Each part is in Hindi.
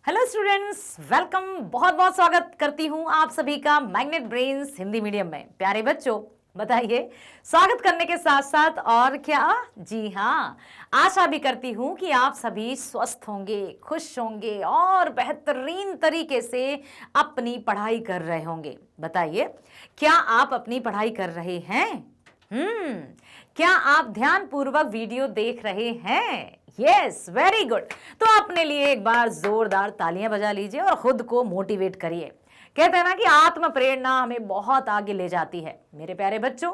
Hello students, welcome. बहुत बहुत स्वागत करती हूं आप सभी का मैग्नेट ब्रेन्स हिंदी मीडियम में। प्यारे बच्चों, बताइए, स्वागत करने के साथ साथ और क्या, जी हाँ, आशा भी करती हूं कि आप सभी स्वस्थ होंगे, खुश होंगे और बेहतरीन तरीके से अपनी पढ़ाई कर रहे होंगे। बताइए, क्या आप अपनी पढ़ाई कर रहे हैं? क्या आप ध्यानपूर्वक वीडियो देख रहे हैं? Yes, very good. तो अपने लिए एक बार जोरदार तालियां बजा लीजिए और खुद को मोटिवेट करिए। कहते हैं ना कि आत्म प्रेरणा हमें बहुत आगे ले जाती है। मेरे प्यारे बच्चों,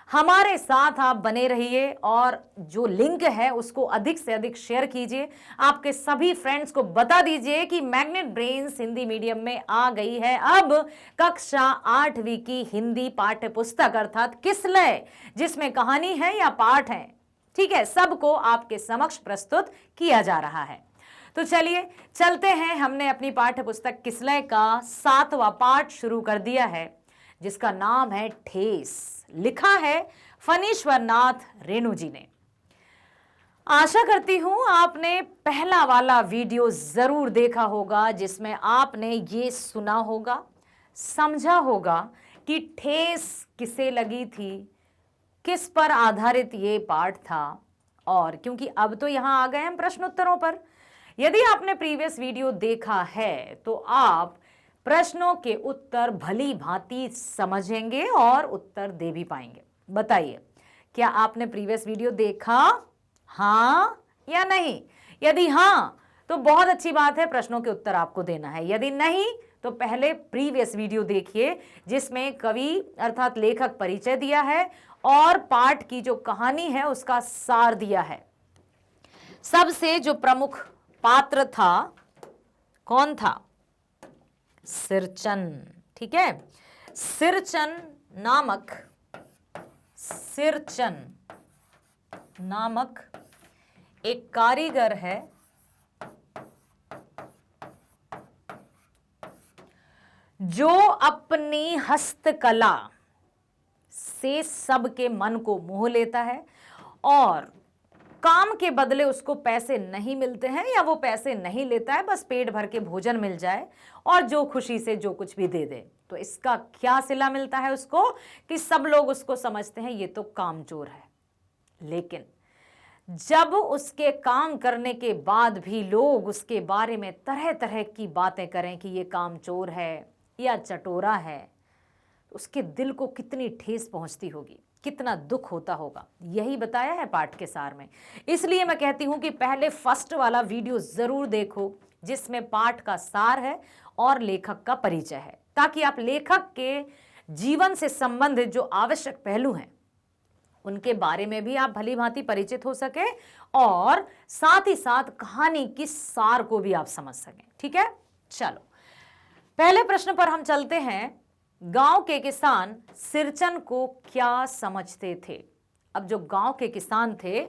हमारे साथ आप बने रहिए और जो लिंक है उसको अधिक से अधिक शेयर कीजिए। आपके सभी फ्रेंड्स को बता दीजिए कि मैग्नेट ब्रेन्स हिंदी मीडियम में आ गई है अब कक्षा 8वीं की हिंदी पाठ्य पुस्तक, अर्थात किसलय, जिसमें कहानी है या पाठ है, ठीक है, सबको आपके समक्ष प्रस्तुत किया जा रहा है। तो चलिए चलते हैं। हमने अपनी पाठ्य पुस्तक किसलय का 7वां पाठ शुरू कर दिया है, जिसका नाम है ठेस। लिखा है फणीश्वर नाथ रेणु जी ने। आशा करती हूं आपने पहला वाला वीडियो जरूर देखा होगा, जिसमें आपने ये सुना होगा, समझा होगा कि ठेस किसे लगी थी, किस पर आधारित ये पाठ था। और क्योंकि अब तो यहां आ गए हम प्रश्न उत्तरों पर, यदि आपने प्रीवियस वीडियो देखा है तो आप प्रश्नों के उत्तर भली भांति समझेंगे और उत्तर दे भी पाएंगे। बताइए, क्या आपने प्रीवियस वीडियो देखा? हाँ या नहीं? यदि हाँ तो बहुत अच्छी बात है, प्रश्नों के उत्तर आपको देना है। यदि नहीं तो पहले प्रीवियस वीडियो देखिए, जिसमें कवि अर्थात लेखक परिचय दिया है और पाठ की जो कहानी है उसका सार दिया है। सबसे जो प्रमुख पात्र था, कौन था? सिरचन। ठीक है, सिरचन नामक एक कारीगर है जो अपनी हस्तकला से सबके मन को मोह लेता है और काम के बदले उसको पैसे नहीं मिलते हैं या वो पैसे नहीं लेता है, बस पेट भर के भोजन मिल जाए और जो खुशी से जो कुछ भी दे दे। तो इसका क्या सिला मिलता है उसको कि सब लोग उसको समझते हैं ये तो कामचोर है। लेकिन जब उसके काम करने के बाद भी लोग उसके बारे में तरह तरह की बातें करें कि ये कामचोर है या चटोरा है, उसके दिल को कितनी ठेस पहुंचती होगी, कितना दुख होता होगा। यही बताया है पाठ के सार में। इसलिए मैं कहती हूं कि पहले फर्स्ट वाला वीडियो जरूर देखो, जिसमें पाठ का सार है और लेखक का परिचय है, ताकि आप लेखक के जीवन से संबंधित जो आवश्यक पहलू हैं उनके बारे में भी आप भली भांति परिचित हो सके और साथ ही साथ कहानी की सार को भी आप समझ सकें। ठीक है, चलो पहले प्रश्न पर हम चलते हैं। गांव के किसान सिरचन को क्या समझते थे? अब जो गांव के किसान थे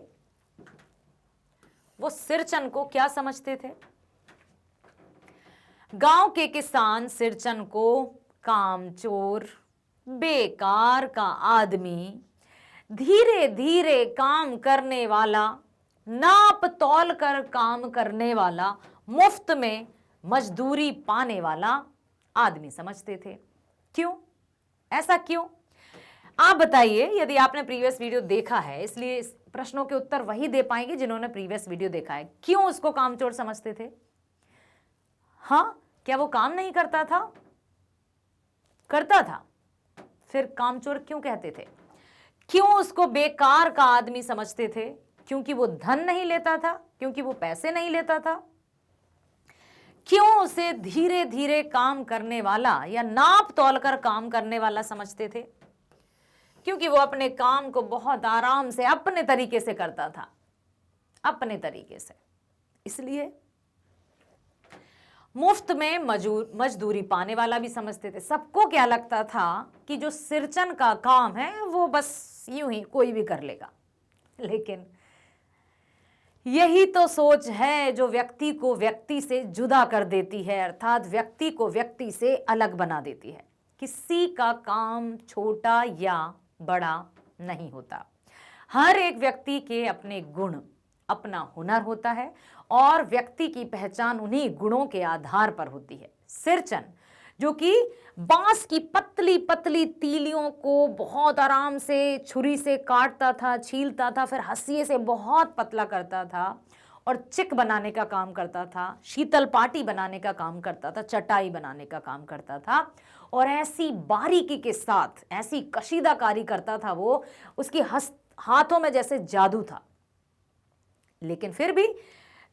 वो सिरचन को क्या समझते थे? गांव के किसान सिरचन को कामचोर, बेकार का आदमी, धीरे धीरे काम करने वाला, नाप तौल कर काम करने वाला, मुफ्त में मजदूरी पाने वाला आदमी समझते थे। क्यों? ऐसा क्यों? आप बताइए। यदि आपने प्रीवियस वीडियो देखा है, इसलिए इस प्रश्नों के उत्तर वही दे पाएंगे जिन्होंने प्रीवियस वीडियो देखा है। क्यों उसको कामचोर समझते थे? हाँ, क्या वो काम नहीं करता था? करता था। फिर कामचोर क्यों कहते थे? क्यों उसको बेकार का आदमी समझते थे? क्योंकि वो धन नहीं लेता था, क्योंकि वो पैसे नहीं लेता था। क्यों उसे धीरे धीरे काम करने वाला या नाप तौल कर काम करने वाला समझते थे? क्योंकि वो अपने काम को बहुत आराम से अपने तरीके से करता था, अपने तरीके से। इसलिए मुफ्त में मजदूरी पाने वाला भी समझते थे। सबको क्या लगता था कि जो सिरचन का काम है वो बस यूं ही कोई भी कर लेगा। लेकिन यही तो सोच है जो व्यक्ति को व्यक्ति से जुदा कर देती है, अर्थात व्यक्ति को व्यक्ति से अलग बना देती है। किसी का काम छोटा या बड़ा नहीं होता। हर एक व्यक्ति के अपने गुण, अपना हुनर होता है और व्यक्ति की पहचान उन्हीं गुणों के आधार पर होती है। सिरचन जो कि बांस की पतली पतली तीलियों को बहुत आराम से छुरी से काटता था, छीलता था, फिर हंसिए से बहुत पतला करता था और चिक बनाने का काम करता था, शीतल पाटी बनाने का काम करता था, चटाई बनाने का काम करता था, और ऐसी बारीकी के साथ ऐसी कशीदाकारी करता था वो, उसकी हाथों में जैसे जादू था। लेकिन फिर भी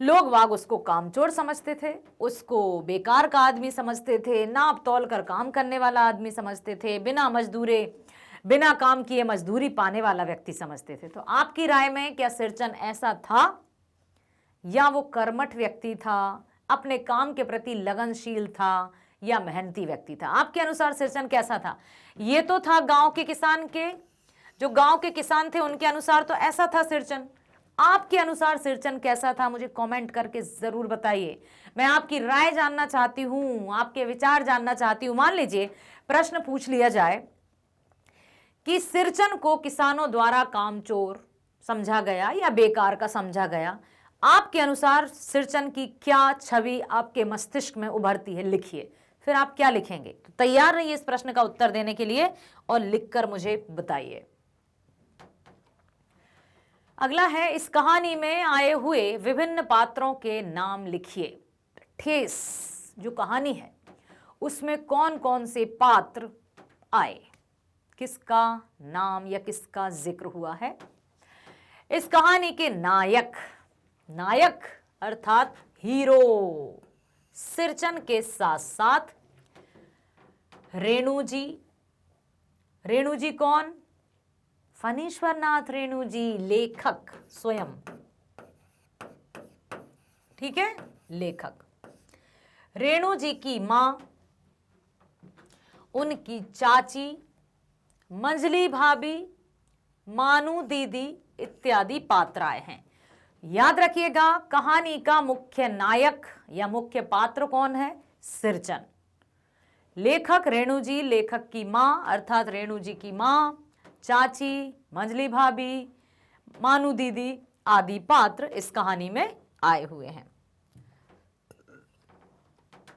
लोग वाग उसको कामचोर समझते थे, उसको बेकार का आदमी समझते थे, नाप तौल कर काम करने वाला आदमी समझते थे, बिना काम किए मजदूरी पाने वाला व्यक्ति समझते थे। तो आपकी राय में क्या सिरचन ऐसा था, या वो कर्मठ व्यक्ति था, अपने काम के प्रति लगनशील था, या मेहनती व्यक्ति था? आपके अनुसार सिरचन कैसा था? ये तो था गांव के किसान के, जो गांव के किसान थे उनके अनुसार तो ऐसा था सिरचन। आपके अनुसार सिरचन कैसा था? मुझे कमेंट करके जरूर बताइए। मैं आपकी राय जानना चाहती हूं, आपके विचार जानना चाहती हूं। मान लीजिए प्रश्न पूछ लिया जाए कि सिरचन को किसानों द्वारा कामचोर समझा गया या बेकार का समझा गया, आपके अनुसार सिरचन की क्या छवि आपके मस्तिष्क में उभरती है? लिखिए, फिर आप क्या लिखेंगे? तो तैयार रहिए इस प्रश्न का उत्तर देने के लिए और लिखकर मुझे बताइए। अगला है, इस कहानी में आए हुए विभिन्न पात्रों के नाम लिखिए। ठेस जो कहानी है उसमें कौन कौन से पात्र आए, किसका नाम या किसका जिक्र हुआ है? इस कहानी के नायक अर्थात हीरो सिरचन के साथ साथ रेणु जी कौन? फणीश्वर नाथ रेणु जी, लेखक स्वयं, ठीक है, लेखक। रेणु जी की मां, उनकी चाची, मंजली भाभी, मानू दीदी इत्यादि पात्र आए हैं। याद रखिएगा, कहानी का मुख्य नायक या मुख्य पात्र कौन है? सिरचन। लेखक रेणु जी, लेखक की मां अर्थात रेणु जी की मां, चाची, मंजली भाभी, मानू दीदी आदि पात्र इस कहानी में आए हुए हैं।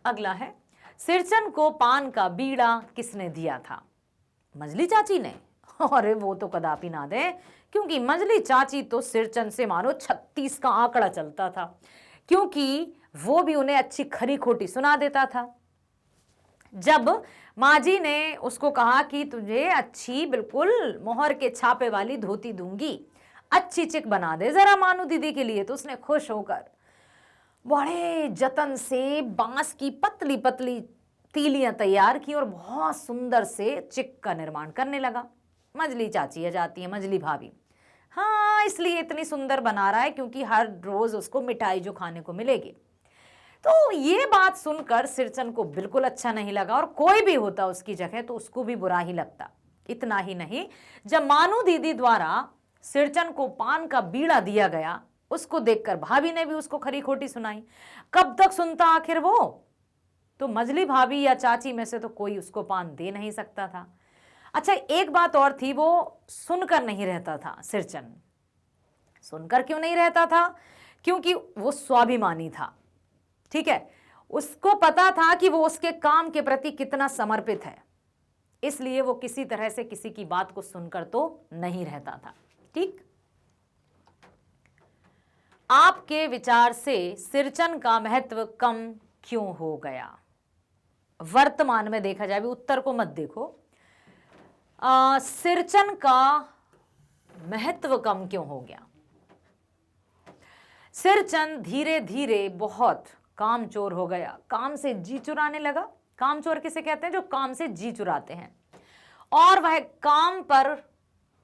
अगला है, सिरचन को पान का बीड़ा किसने दिया था? मंजली चाची ने? अरे वो तो कदापि ना दे, क्योंकि मंजली चाची तो सिरचन से मानो 36 का आंकड़ा चलता था, क्योंकि वो भी उन्हें अच्छी खरी खोटी सुना देता था। जब माँ जी ने उसको कहा कि तुझे अच्छी बिल्कुल मोहर के छापे वाली धोती दूंगी, अच्छी चिक बना दे जरा मानू दीदी के लिए, तो उसने खुश होकर बड़े जतन से बांस की पतली पतली तीलियां तैयार की और बहुत सुंदर से चिक का निर्माण करने लगा। मंजली चाची आ जाती है, मंजली भाभी, हाँ इसलिए इतनी सुंदर बना रहा है क्योंकि हर रोज उसको मिठाई जो खाने को मिलेगी। तो ये बात सुनकर सिरचन को बिल्कुल अच्छा नहीं लगा, और कोई भी होता उसकी जगह तो उसको भी बुरा ही लगता। इतना ही नहीं, जब मानू दीदी द्वारा सिरचन को पान का बीड़ा दिया गया, उसको देखकर भाभी ने भी उसको खरी खोटी सुनाई। कब तक सुनता आखिर वो? तो मंजली भाभी या चाची में से तो कोई उसको पान दे नहीं सकता था। अच्छा, एक बात और थी, वो सुनकर नहीं रहता था सिरचन। सुनकर क्यों नहीं रहता था? क्योंकि वो स्वाभिमानी था, ठीक है, उसको पता था कि वो उसके काम के प्रति कितना समर्पित है, इसलिए वो किसी तरह से किसी की बात को सुनकर तो नहीं रहता था। ठीक, आपके विचार से सिरचन का महत्व कम क्यों हो गया? वर्तमान में देखा जाए, उत्तर को मत देखो, सिरचन का महत्व कम क्यों हो गया? सिरचन धीरे धीरे बहुत कामचोर हो गया, काम से जी चुराने लगा। कामचोर किसे कहते हैं? जो काम से जी चुराते हैं, और वह काम पर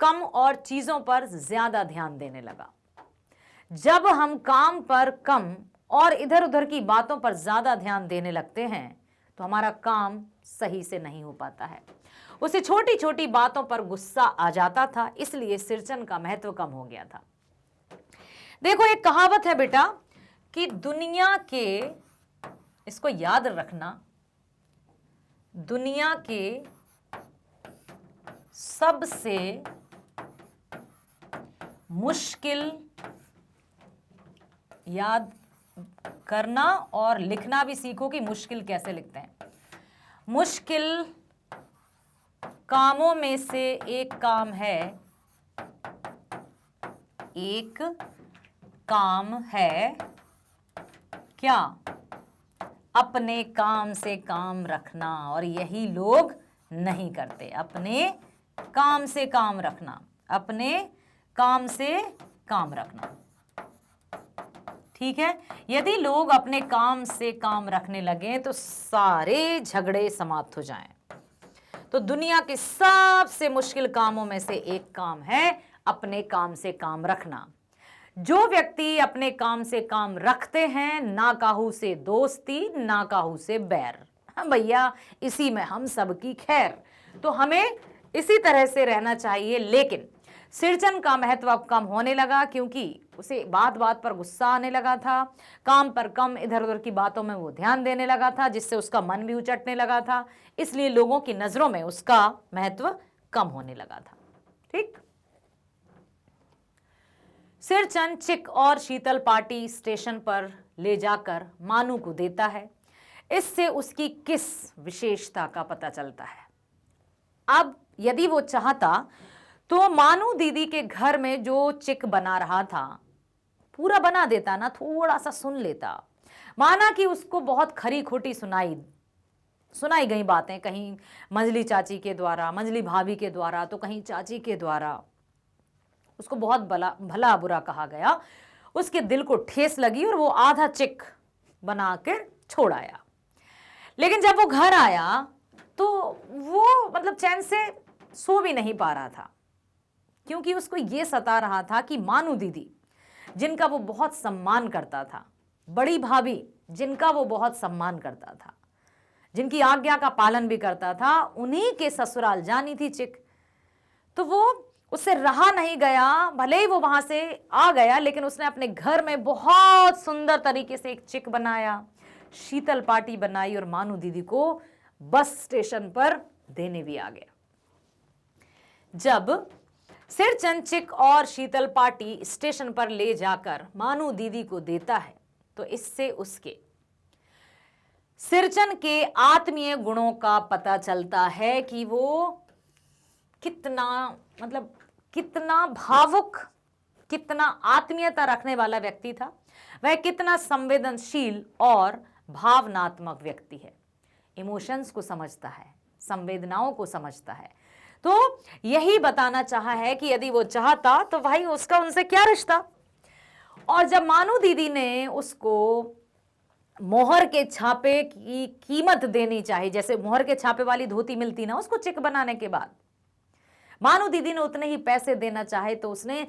कम और चीजों पर ज्यादा ध्यान देने लगा। जब हम काम पर कम और इधर उधर की बातों पर ज्यादा ध्यान देने लगते हैं तो हमारा काम सही से नहीं हो पाता है। उसे छोटी छोटी बातों पर गुस्सा आ जाता था, इसलिए सिरचन का महत्व कम हो गया था। देखो, एक कहावत है बेटा कि दुनिया के, इसको याद रखना, दुनिया के सबसे मुश्किल, याद करना और लिखना भी सीखो कि मुश्किल कैसे लिखते हैं। मुश्किल कामों में से एक काम है, एक काम है क्या? अपने काम से काम रखना। और यही लोग नहीं करते, अपने काम से काम रखना, अपने काम से काम रखना। ठीक है, यदि लोग अपने काम से काम रखने लगे तो सारे झगड़े समाप्त हो जाएं। तो दुनिया के सबसे मुश्किल कामों में से एक काम है अपने काम से काम रखना। जो व्यक्ति अपने काम से काम रखते हैं, ना काहू से दोस्ती, ना काहू से बैर। हाँ भैया, इसी में हम सबकी खैर। तो हमें इसी तरह से रहना चाहिए। लेकिन सिरचन का महत्व अब कम होने लगा, क्योंकि उसे बात बात पर गुस्सा आने लगा था, काम पर कम, इधर उधर की बातों में वो ध्यान देने लगा था, जिससे उसका मन भी उचटने लगा था। इसलिए लोगों की नजरों में उसका महत्व कम होने लगा था। ठीक। सिरचन चिक और शीतल पार्टी स्टेशन पर ले जाकर मानू को देता है। इससे उसकी किस विशेषता का पता चलता है। अब यदि वो चाहता तो मानू दीदी के घर में जो चिक बना रहा था पूरा बना देता ना, थोड़ा सा सुन लेता। माना कि उसको बहुत खरी खोटी सुनाई गई बातें, कहीं मंजली चाची के द्वारा, मंजली भाभी के द्वारा, तो कहीं चाची के द्वारा उसको बहुत भला बुरा कहा गया। उसके दिल को ठेस लगी और वो आधा चिक बना कर छोड़ आया। लेकिन जब वो घर आया तो वो मतलब चैन से सो भी नहीं पा रहा था, क्योंकि उसको ये सता रहा था कि मानू दीदी, जिनका वो बहुत सम्मान करता था, बड़ी भाभी जिनका वो बहुत सम्मान करता था, जिनकी आज्ञा का पालन भी करता था, उन्हीं के ससुराल जानी थी चिक। तो वो उससे रहा नहीं गया। भले ही वो वहां से आ गया, लेकिन उसने अपने घर में बहुत सुंदर तरीके से एक चिक बनाया, शीतल पार्टी बनाई और मानू दीदी को बस स्टेशन पर देने भी आ गया। जब सिरचन चिक और शीतल पार्टी स्टेशन पर ले जाकर मानू दीदी को देता है तो इससे उसके सिरचन के आत्मीय गुणों का पता चलता है कि वो कितना भावुक, कितना आत्मीयता रखने वाला व्यक्ति था, वह कितना संवेदनशील और भावनात्मक व्यक्ति है। इमोशंस को समझता है, संवेदनाओं को समझता है। तो यही बताना चाहा है कि यदि वो चाहता तो भाई उसका उनसे क्या रिश्ता। और जब मानू दीदी ने उसको मोहर के छापे की कीमत देनी चाहिए, जैसे मोहर के छापे वाली धोती मिलती ना उसको चिक बनाने के बाद, मानू दीदी ने उतने ही पैसे देना चाहे तो उसने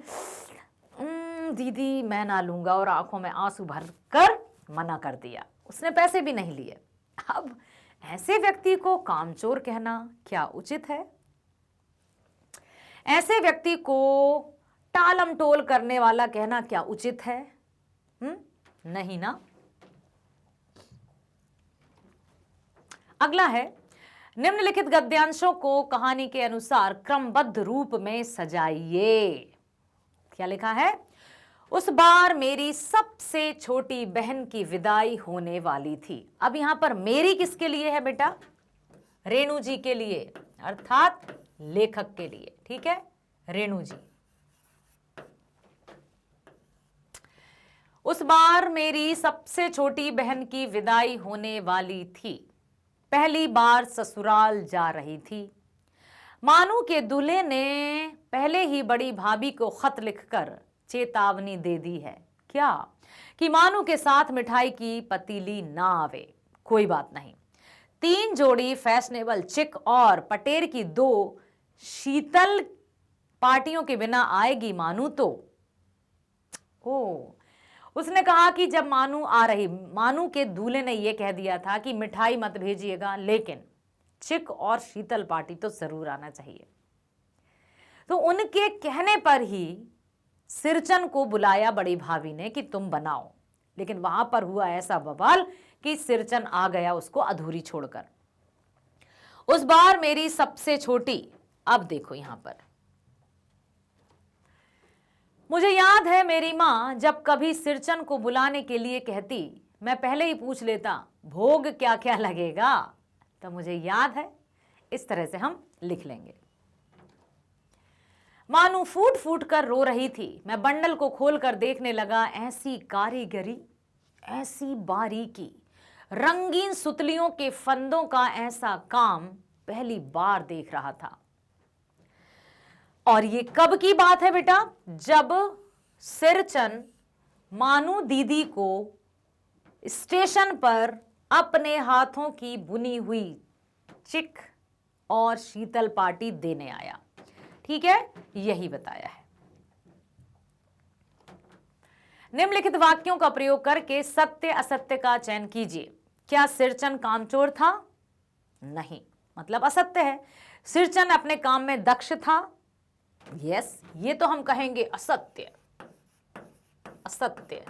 दीदी मैं ना लूंगा और आंखों में आंसू भर कर मना कर दिया। उसने पैसे भी नहीं लिए। अब ऐसे व्यक्ति को कामचोर कहना क्या उचित है? ऐसे व्यक्ति को टालम टोल करने वाला कहना क्या उचित है? नहीं ना। अगला है, निम्नलिखित गद्यांशों को कहानी के अनुसार क्रमबद्ध रूप में सजाइए। क्या लिखा है? उस बार मेरी सबसे छोटी बहन की विदाई होने वाली थी। अब यहां पर मेरी किसके लिए है बेटा? रेणु जी के लिए, अर्थात लेखक के लिए। ठीक है, रेणु जी। उस बार मेरी सबसे छोटी बहन की विदाई होने वाली थी। पहली बार ससुराल जा रही थी। मानू के दूल्हे ने पहले ही बड़ी भाभी को खत लिखकर चेतावनी दे दी है। क्या? कि मानू के साथ मिठाई की पतीली ना आवे। कोई बात नहीं, 3 जोड़ी फैशनेबल चिक और पटेर की 2 शीतल पार्टियों के बिना आएगी मानू तो। उसने कहा कि जब मानू आ रही, मानू के दूल्हे ने यह कह दिया था कि मिठाई मत भेजिएगा, लेकिन चिक और शीतल पार्टी तो जरूर आना चाहिए। तो उनके कहने पर ही सिरचन को बुलाया बड़ी भाभी ने कि तुम बनाओ। लेकिन वहां पर हुआ ऐसा बवाल कि सिरचन आ गया उसको अधूरी छोड़कर। उस बार मेरी सबसे छोटी, अब देखो यहां पर, मुझे याद है मेरी माँ जब कभी सिरचन को बुलाने के लिए कहती, मैं पहले ही पूछ लेता भोग क्या क्या लगेगा, तो मुझे याद है। इस तरह से हम लिख लेंगे। मानू फूट फूट कर रो रही थी। मैं बंडल को खोलकर देखने लगा। ऐसी कारीगरी, ऐसी बारीकी, रंगीन सुतलियों के फंदों का ऐसा काम पहली बार देख रहा था। और ये कब की बात है बेटा? जब सिरचन मानू दीदी को स्टेशन पर अपने हाथों की बुनी हुई चिक और शीतल पाटी देने आया। ठीक है, यही बताया है। निम्नलिखित वाक्यों का प्रयोग करके सत्य असत्य का चयन कीजिए। क्या सिरचन कामचोर था? नहीं, मतलब असत्य है। सिरचन अपने काम में दक्ष था? यस, ये तो हम कहेंगे असत्य, असत्य।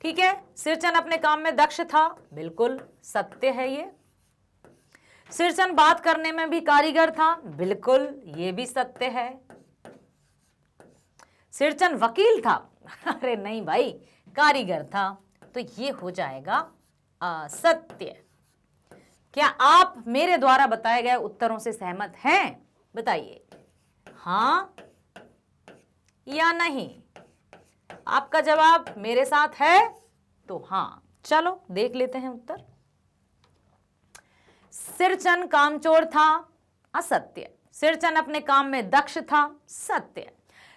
ठीक है, सिरचन अपने काम में दक्ष था, बिल्कुल सत्य है ये। सिरचन बात करने में भी कारीगर था, बिल्कुल ये भी सत्य है। सिरचन वकील था? अरे नहीं भाई, कारीगर था, तो ये हो जाएगा असत्य। क्या आप मेरे द्वारा बताए गए उत्तरों से सहमत हैं? बताइए हाँ या नहीं। आपका जवाब मेरे साथ है तो हाँ। चलो देख लेते हैं उत्तर। सिरचन कामचोर था, असत्य। सिरचन अपने काम में दक्ष था, सत्य।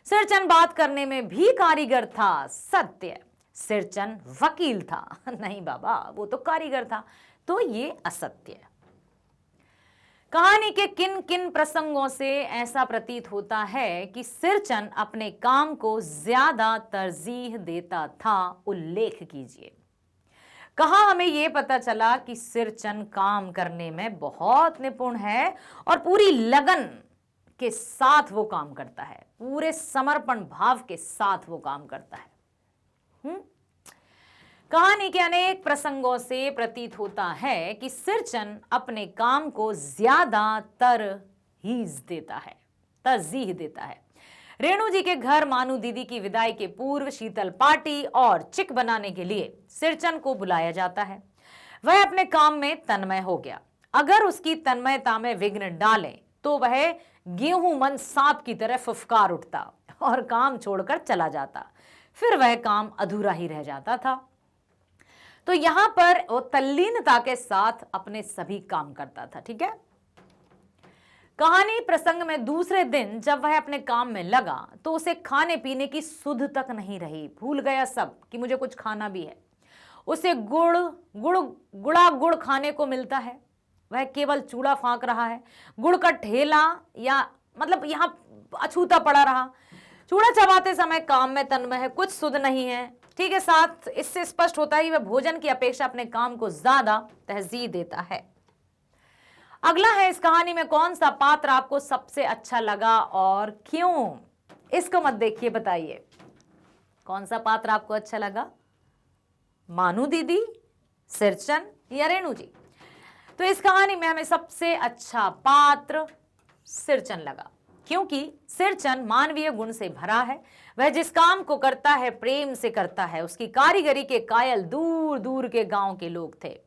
सिरचन बात करने में भी कारीगर था, सत्य। सिरचन वकील था, नहीं बाबा वो तो कारीगर था, तो ये असत्य। कहानी के किन किन प्रसंगों से ऐसा प्रतीत होता है कि सिरचन अपने काम को ज्यादा तरजीह देता था? उल्लेख कीजिए। कहाँ हमें यह पता चला कि सिरचन काम करने में बहुत निपुण है और पूरी लगन के साथ वो काम करता है, पूरे समर्पण भाव के साथ वो काम करता है। कहानी के अनेक प्रसंगों से प्रतीत होता है कि सिरचन अपने काम को ज्यादा तरजीह देता है। रेणु जी के घर मानू दीदी की विदाई के पूर्व शीतल पार्टी और चिक बनाने के लिए सिरचन को बुलाया जाता है। वह अपने काम में तन्मय हो गया। अगर उसकी तन्मयता में विघ्न डालें तो वह गेहूंमंद सांप की तरह फुफकार उठता और काम छोड़कर चला जाता। फिर वह काम अधूरा ही रह जाता था। तो यहां पर वो तल्लीनता के साथ अपने सभी काम करता था। ठीक है, कहानी प्रसंग में दूसरे दिन जब वह अपने काम में लगा तो उसे खाने पीने की सुध तक नहीं रही। भूल गया सब कि मुझे कुछ खाना भी है। उसे गुड़ खाने को मिलता है, वह केवल चूड़ा फांक रहा है। गुड़ का ठेला या मतलब यहां अछूता पड़ा रहा। चूड़ा चबाते समय काम में तन्मय है, कुछ सुध नहीं है। ठीक है, साथ इससे स्पष्ट होता है कि वह भोजन की अपेक्षा अपने काम को ज्यादा तरजीह देता है। अगला है, इस कहानी में कौन सा पात्र आपको सबसे अच्छा लगा और क्यों? इसको मत देखिए, बताइए कौन सा पात्र आपको अच्छा लगा? मानू दीदी, सिरचन या रेणु जी? तो इस कहानी में हमें सबसे अच्छा पात्र सिरचन लगा, क्योंकि सिरचन मानवीय गुण से भरा है। वह जिस काम को करता है प्रेम से करता है। उसकी कारीगरी के कायल दूर दूर के गांव के लोग थे।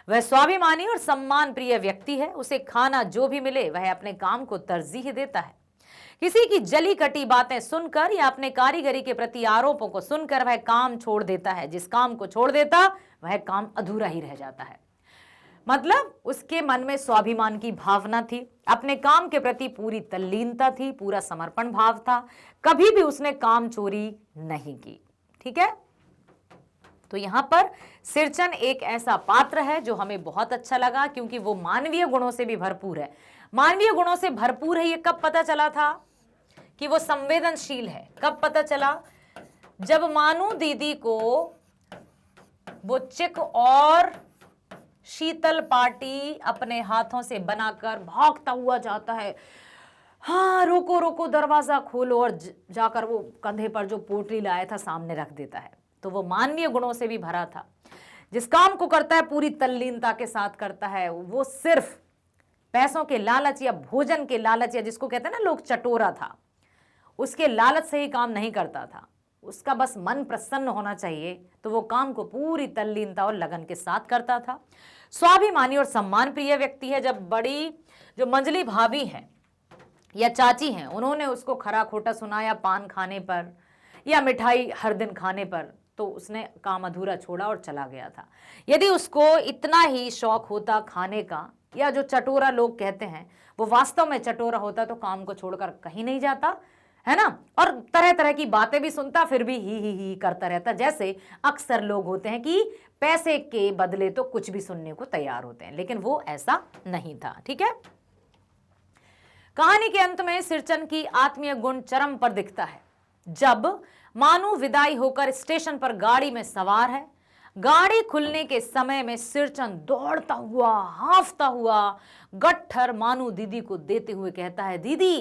वह स्वाभिमानी और सम्मान प्रिय व्यक्ति है। उसे खाना जो भी मिले वह अपने काम को तरजीह देता है। किसी की जली कटी बातें सुनकर या अपने कारीगरी के प्रति आरोपों को सुनकर वह काम छोड़ देता है। जिस काम को छोड़ देता वह काम अधूरा ही रह जाता है। मतलब उसके मन में स्वाभिमान की भावना थी, अपने काम के प्रति पूरी तल्लीनता थी, पूरा समर्पण भाव था। कभी भी उसने काम चोरी नहीं की। ठीक है, तो यहां पर सिरचन एक ऐसा पात्र है जो हमें बहुत अच्छा लगा, क्योंकि वो मानवीय गुणों से भी भरपूर है। मानवीय गुणों से भरपूर है, ये कब पता चला था कि वो संवेदनशील है? कब पता चला? जब मानू दीदी को वो चिक और शीतल पाटी अपने हाथों से बनाकर भागता हुआ जाता है। हाँ, रोको रोको, दरवाजा खोलो, और जाकर वो कंधे पर जो पोटली लाया था सामने रख देता है। तो वो मानवीय गुणों से भी भरा था। जिस काम को करता है पूरी तल्लीनता के साथ करता है। वो सिर्फ पैसों के लालच या भोजन के लालच, या जिसको कहते हैं ना लोग, चटोरा था। उसके लालच से ही काम नहीं करता था, उसका बस मन प्रसन्न होना चाहिए, तो वो काम को पूरी तल्लीनता और लगन के साथ करता था। स्वाभिमानी और सम्मान प्रिय व्यक्ति है। जब बड़ी जो मंजली भाभी है या चाची हैं, उन्होंने उसको खरा खोटा सुनाया पान खाने पर या मिठाई हर दिन खाने पर, तो उसने काम अधूरा छोड़ा और चला गया था। यदि उसको इतना ही शौक होता खाने का, या जो चटोरा लोग कहते हैं वो वास्तव में चटोरा होता, तो काम को छोड़कर कहीं नहीं जाता, है ना, और तरह तरह की बातें भी सुनता, फिर भी ही करता रहता। जैसे अक्सर लोग होते हैं कि पैसे के बदले तो कुछ भी सुनने को तैयार होते हैं, लेकिन वो ऐसा नहीं था। ठीक है। कहानी के अंत में सिरचन की आत्मीय गुण चरम पर दिखता है। जब मानू विदाई होकर स्टेशन पर गाड़ी में सवार है, गाड़ी खुलने के समय में सिरचन दौड़ता हुआ, हांफता हुआ गट्ठर मानू दीदी को देते हुए कहता है, दीदी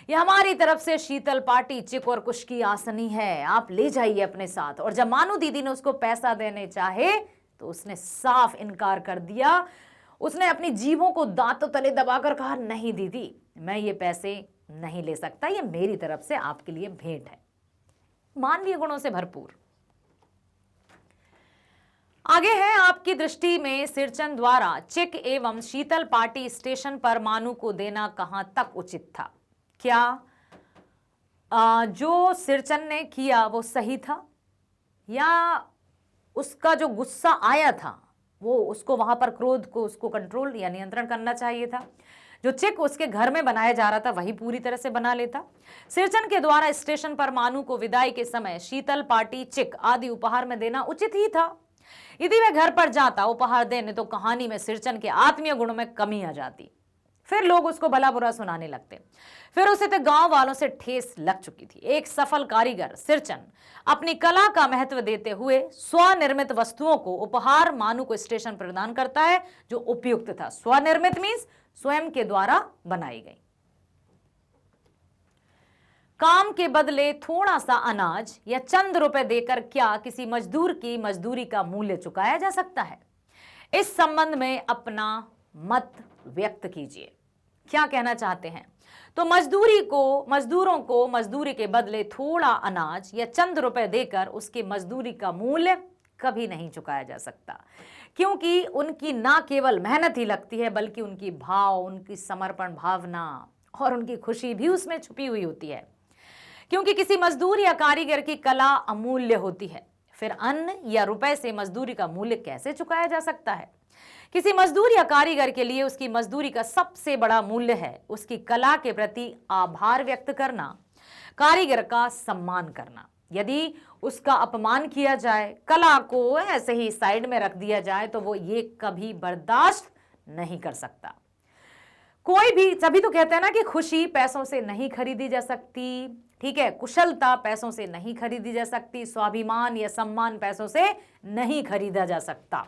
ये हमारी तरफ से शीतल पार्टी, चिक और कुश की आसनी है, आप ले जाइए अपने साथ। और जब मानू दीदी ने उसको पैसा देने चाहे तो उसने साफ इनकार कर दिया। उसने अपनी जीभों को दांतों तले दबाकर कहा, नहीं दीदी, मैं ये पैसे नहीं ले सकता, ये मेरी तरफ से आपके लिए भेंट है। मानवीय गुणों से भरपूर। आगे है, आपकी दृष्टि में सिरचन द्वारा चिक एवं शीतल पार्टी स्टेशन पर मानू को देना कहां तक उचित था? क्या जो सिरचन ने किया वो सही था, या उसका जो गुस्सा आया था वो उसको वहां पर क्रोध को उसको कंट्रोल या नियंत्रण करना चाहिए था? जो चिक उसके घर में बनाया जा रहा था वही पूरी तरह से बना लेता। सिरचन के द्वारा स्टेशन पर मानू को विदाई के समय शीतल पार्टी, चिक आदि उपहार में देना उचित ही था। यदि वह घर पर जाता उपहार देने तो कहानी में सिरचन के आत्मीय गुणों में कमी आ जाती, फिर लोग उसको भला बुरा सुनाने लगते। फिर उसे तो गांव वालों से ठेस लग चुकी थी। एक सफल कारीगर सिरचन अपनी कला का महत्व देते हुए स्वनिर्मित वस्तुओं को उपहार मानू को स्टेशन प्रदान करता है, जो उपयुक्त था। स्वनिर्मित मीन्स स्वयं के द्वारा बनाई गई। काम के बदले थोड़ा सा अनाज या चंद रुपए देकर क्या किसी मजदूर की मजदूरी का मूल्य चुकाया जा सकता है? इस संबंध में अपना मत व्यक्त कीजिए। क्या कहना चाहते हैं? तो मजदूरों को मजदूरी के बदले थोड़ा अनाज या चंद रुपए देकर उसकी मजदूरी का मूल्य कभी नहीं चुकाया जा सकता, क्योंकि उनकी ना केवल मेहनत ही लगती है, बल्कि उनकी भाव, उनकी समर्पण भावना और उनकी खुशी भी उसमें छुपी हुई होती है। क्योंकि किसी मजदूर या कारीगर की कला अमूल्य होती है, फिर अन्न या रुपए से मजदूरी का मूल्य कैसे चुकाया जा सकता है? किसी मजदूर या कारीगर के लिए उसकी मजदूरी का सबसे बड़ा मूल्य है उसकी कला के प्रति आभार व्यक्त करना, कारीगर का सम्मान करना। यदि उसका अपमान किया जाए, कला को ऐसे ही साइड में रख दिया जाए, तो वो ये कभी बर्दाश्त नहीं कर सकता। कोई भी, सभी तो कहते हैं ना कि खुशी पैसों से नहीं खरीदी जा सकती, ठीक है, कुशलता पैसों से नहीं खरीदी जा सकती, स्वाभिमान या सम्मान पैसों से नहीं खरीदा जा सकता।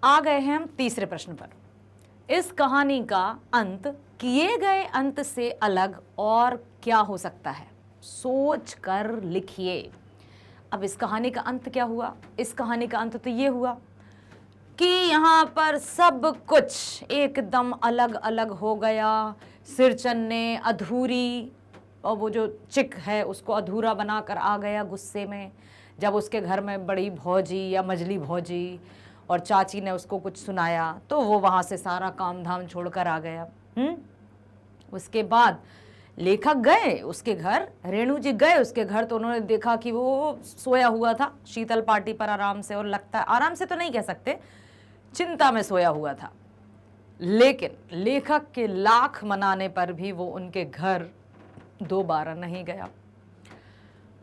आ गए हैं हम तीसरे प्रश्न पर। इस कहानी का अंत किए गए अंत से अलग और क्या हो सकता है? सोच कर लिखिए। अब इस कहानी का अंत क्या हुआ? इस कहानी का अंत तो ये हुआ कि यहाँ पर सब कुछ एकदम अलग अलग हो गया। सिरचन ने अधूरी, और वो जो चिक है उसको अधूरा बनाकर आ गया गुस्से में, जब उसके घर में बड़ी भौजी या मजली भौजी और चाची ने उसको कुछ सुनाया, तो वो वहाँ से सारा काम धाम छोड़कर आ गया। उसके बाद लेखक गए उसके घर, रेणु जी गए उसके घर, तो उन्होंने देखा कि वो सोया हुआ था शीतल पार्टी पर आराम से, और लगता है आराम से तो नहीं कह सकते, चिंता में सोया हुआ था। लेकिन लेखक के लाख मनाने पर भी वो उनके घर दोबारा नहीं गया।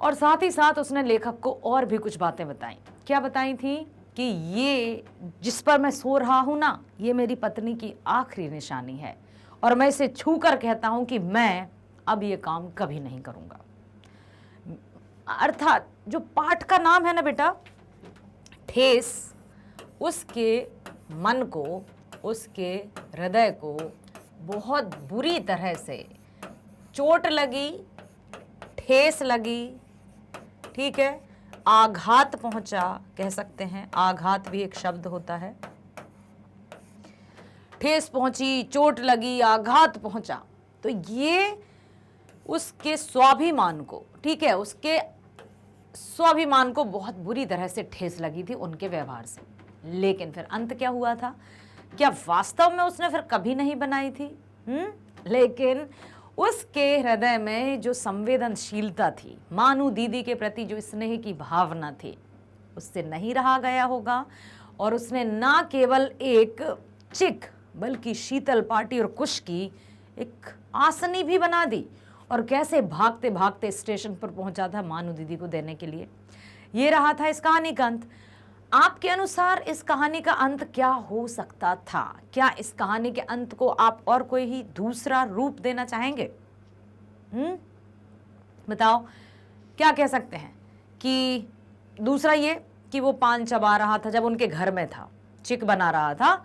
और साथ ही साथ उसने लेखक को और भी कुछ बातें बताई। क्या बताई थी? कि ये जिस पर मैं सो रहा हूं ना, ये मेरी पत्नी की आखिरी निशानी है, और मैं इसे छू कर कहता हूं कि मैं अब ये काम कभी नहीं करूंगा। अर्थात जो पाठ का नाम है ना बेटा, ठेस, उसके मन को, उसके हृदय को बहुत बुरी तरह से चोट लगी, ठेस लगी, ठीक है, आघात पहुंचा, कह सकते हैं, आघात भी एक शब्द होता है। ठेस पहुंची, चोट लगी, आघात पहुंचा, तो ये उसके स्वाभिमान को, ठीक है, उसके स्वाभिमान को बहुत बुरी तरह से ठेस लगी थी उनके व्यवहार से। लेकिन फिर अंत क्या हुआ था? क्या वास्तव में उसने फिर कभी नहीं बनाई थी? लेकिन उसके हृदय में जो संवेदनशीलता थी, मानू दीदी के प्रति जो स्नेह की भावना थी, उससे नहीं रहा गया होगा और उसने ना केवल एक चिक बल्कि शीतल पाटी और कुश की एक आसनी भी बना दी। और कैसे भागते भागते स्टेशन पर पहुंचा था मानू दीदी को देने के लिए। ये रहा था इस कहानी का अंत। आपके अनुसार इस कहानी का अंत क्या हो सकता था? क्या इस कहानी के अंत को आप और कोई ही दूसरा रूप देना चाहेंगे? बताओ, क्या कह सकते हैं? कि दूसरा ये कि वो पान चबा रहा था जब उनके घर में था, चिक बना रहा था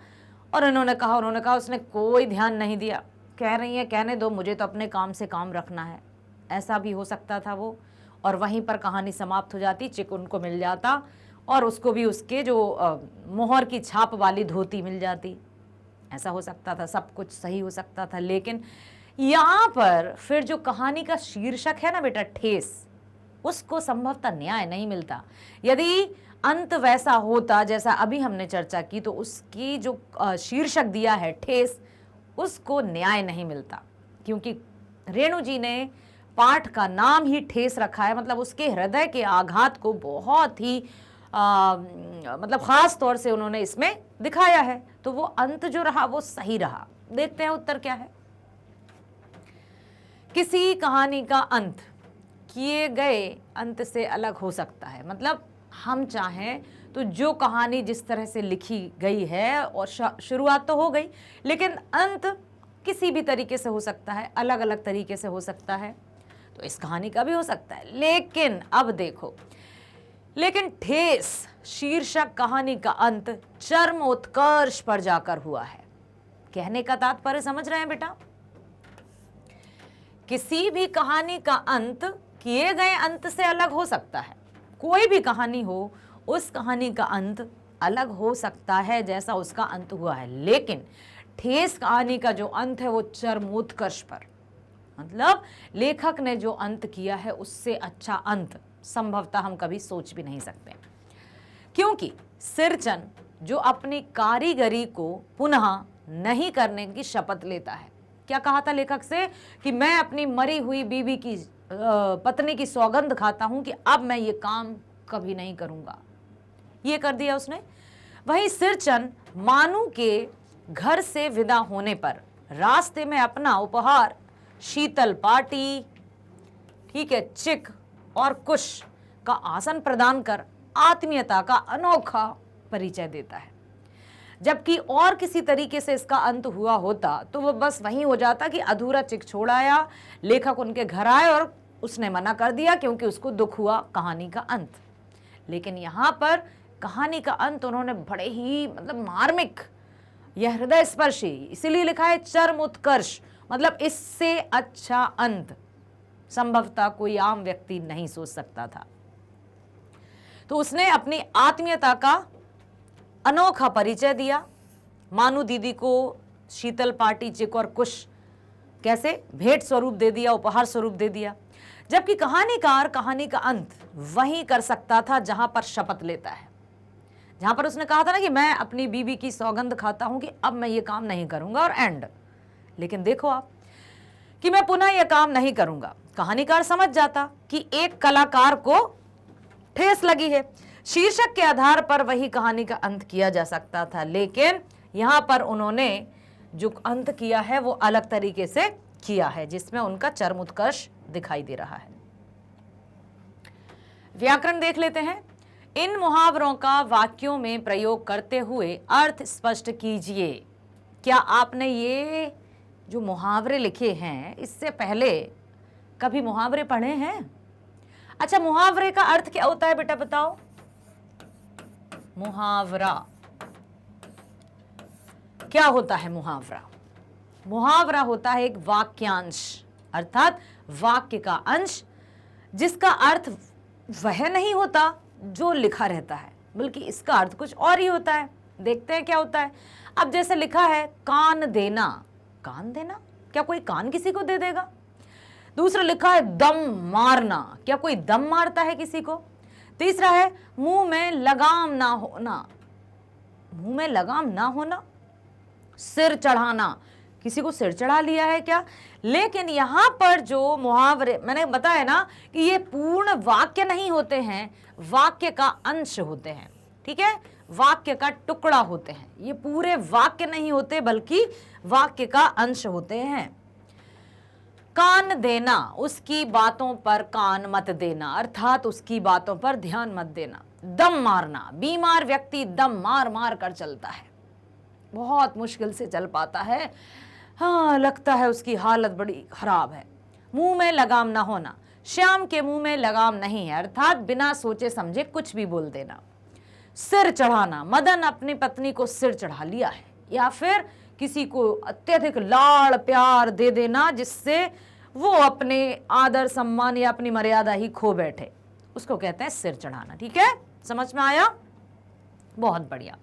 और उन्होंने कहा उसने कोई ध्यान नहीं दिया। कह रही है कहने दो, मुझे तो अपने काम से काम रखना है। ऐसा भी हो सकता था वो, और वहीं पर कहानी समाप्त हो जाती, चिक उनको मिल जाता और उसको भी उसके जो मोहर की छाप वाली धोती मिल जाती। ऐसा हो सकता था, सब कुछ सही हो सकता था। लेकिन यहाँ पर फिर जो कहानी का शीर्षक है ना बेटा, ठेस, उसको संभवतः न्याय नहीं मिलता। यदि अंत वैसा होता जैसा अभी हमने चर्चा की, तो उसकी जो शीर्षक दिया है ठेस, उसको न्याय नहीं मिलता। क्योंकि रेणु जी ने पाठ का नाम ही ठेस रखा है, मतलब उसके हृदय के आघात को बहुत ही मतलब खास तौर से उन्होंने इसमें दिखाया है। तो वो अंत जो रहा वो सही रहा। देखते हैं उत्तर क्या है। किसी कहानी का अंत किए गए अंत से अलग हो सकता है। मतलब हम चाहें तो जो कहानी जिस तरह से लिखी गई है और शुरुआत तो हो गई, लेकिन अंत किसी भी तरीके से हो सकता है, अलग अलग तरीके से हो सकता है। तो इस कहानी का भी हो सकता है। लेकिन अब देखो, लेकिन ठेस शीर्षक कहानी का अंत चरम उत्कर्ष पर जाकर हुआ है। कहने का तात्पर्य समझ रहे हैं बेटा? किसी भी कहानी का अंत किए गए अंत से अलग हो सकता है। कोई भी कहानी हो, उस कहानी का अंत अलग हो सकता है जैसा उसका अंत हुआ है। लेकिन ठेस कहानी का जो अंत है वो चरमोत्कर्ष पर, मतलब लेखक ने जो अंत किया है उससे अच्छा अंत संभवतः हम कभी सोच भी नहीं सकते। क्योंकि सिरचन जो अपनी कारीगरी को पुनः नहीं करने की शपथ लेता है। क्या कहा था लेखक से? कि मैं अपनी मरी हुई बीवी की पत्नी की सौगंध खाता हूं कि अब मैं ये काम कभी नहीं करूंगा। ये कर दिया उसने। वहीं सिरचन मानू के घर से विदा होने पर रास्ते में अपना उपहार शीतल पाटी, ठीक है, चिक और कुश का आसन प्रदान कर आत्मीयता का अनोखा परिचय देता है। जबकि और किसी तरीके से इसका अंत हुआ होता तो वो बस वहीं हो जाता कि अधूरा चिक छोड़ आया, लेखक उनके घर आए और उसने मना कर दिया क्योंकि उसको दुख हुआ कहानी का अंत। लेकिन यहाँ पर कहानी का अंत उन्होंने बड़े ही मतलब मार्मिक, यह हृदय स्पर्शी, इसीलिए लिखा है चरम उत्कर्ष, मतलब इससे अच्छा अंत संभवतः कोई आम व्यक्ति नहीं सोच सकता था। तो उसने अपनी आत्मीयता का अनोखा परिचय दिया। मानू दीदी को शीतल पाटी, चिक और कुश कैसे भेंट स्वरूप दे दिया, उपहार स्वरूप दे दिया। जबकि कहानीकार कहानी का अंत वहीं कर सकता था जहां पर शपथ लेता है, जहां पर उसने कहा था ना कि मैं अपनी बीवी की सौगंध खाता हूं कि अब मैं ये काम नहीं करूंगा, और एंड। लेकिन देखो आप कि मैं पुनः यह काम नहीं करूंगा। कहानीकार समझ जाता कि एक कलाकार को ठेस लगी है। शीर्षक के आधार पर वही कहानी का अंत किया जा सकता था, लेकिन यहां पर उन्होंने जो अंत किया है वो अलग तरीके से किया है, जिसमें उनका चरम उत्कर्ष दिखाई दे रहा है। व्याकरण देख लेते हैं। इन मुहावरों का वाक्यों में प्रयोग करते हुए अर्थ स्पष्ट कीजिए। क्या आपने ये जो मुहावरे लिखे हैं इससे पहले कभी मुहावरे पढ़े हैं? अच्छा, मुहावरे का अर्थ क्या होता है बेटा, बताओ? मुहावरा क्या होता है? मुहावरा होता है एक वाक्यांश, अर्थात वाक्य का अंश जिसका अर्थ वह नहीं होता जो लिखा रहता है, बल्कि इसका अर्थ कुछ और ही होता है। देखते हैं क्या होता है। अब जैसे लिखा है कान देना, कान देना क्या कोई कान किसी को दे देगा? दूसरा लिखा है दम मारना, क्या कोई दम मारता है किसी को? तीसरा है मुंह में लगाम ना होना, मुंह में लगाम ना होना। सिर चढ़ाना, किसी को सिर चढ़ा लिया है क्या? लेकिन यहां पर जो मुहावरे मैंने बताया ना कि ये पूर्ण वाक्य नहीं होते हैं, वाक्य का अंश होते हैं, ठीक है, वाक्य का टुकड़ा होते हैं, ये पूरे वाक्य नहीं होते बल्कि वाक्य का अंश होते हैं। कान देना, उसकी बातों पर कान मत देना, अर्थात उसकी बातों पर ध्यान मत देना। दम मारना, बीमार व्यक्ति दम मार मार कर चलता है, बहुत मुश्किल से चल पाता है, हाँ लगता है उसकी हालत बड़ी खराब है। मुंह में लगाम ना होना, श्याम के मुंह में लगाम नहीं है, अर्थात बिना सोचे समझे कुछ भी बोल देना। सिर चढ़ाना, मदन अपनी पत्नी को सिर चढ़ा लिया है, या फिर किसी को अत्यधिक लाड़ प्यार दे देना जिससे वो अपने आदर सम्मान या अपनी मर्यादा ही खो बैठे, उसको कहते हैं सिर चढ़ाना। ठीक है, समझ में आया? बहुत बढ़िया।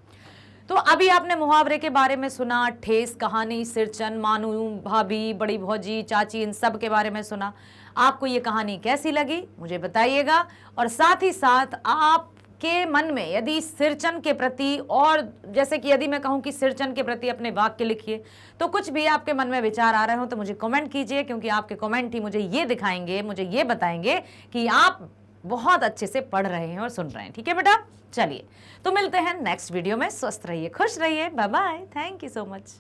तो अभी आपने मुहावरे के बारे में सुना, ठेस कहानी, सिरचन, मानू, भाभी, बड़ी भौजी, चाची, इन सब के बारे में सुना। आपको ये कहानी कैसी लगी मुझे बताइएगा, और साथ ही साथ आपके मन में यदि सिरचन के प्रति, और जैसे कि यदि मैं कहूं कि सिरचन के प्रति अपने वाक्य लिखिए, तो कुछ भी आपके मन में विचार आ रहे हो तो मुझे कमेंट कीजिए, क्योंकि आपके कमेंट ही मुझे ये दिखाएंगे, मुझे ये बताएंगे कि आप बहुत अच्छे से पढ़ रहे हैं और सुन रहे हैं। ठीक है बेटा, चलिए तो मिलते हैं नेक्स्ट वीडियो में। स्वस्थ रहिए, खुश रहिए, bye bye, thank you so much.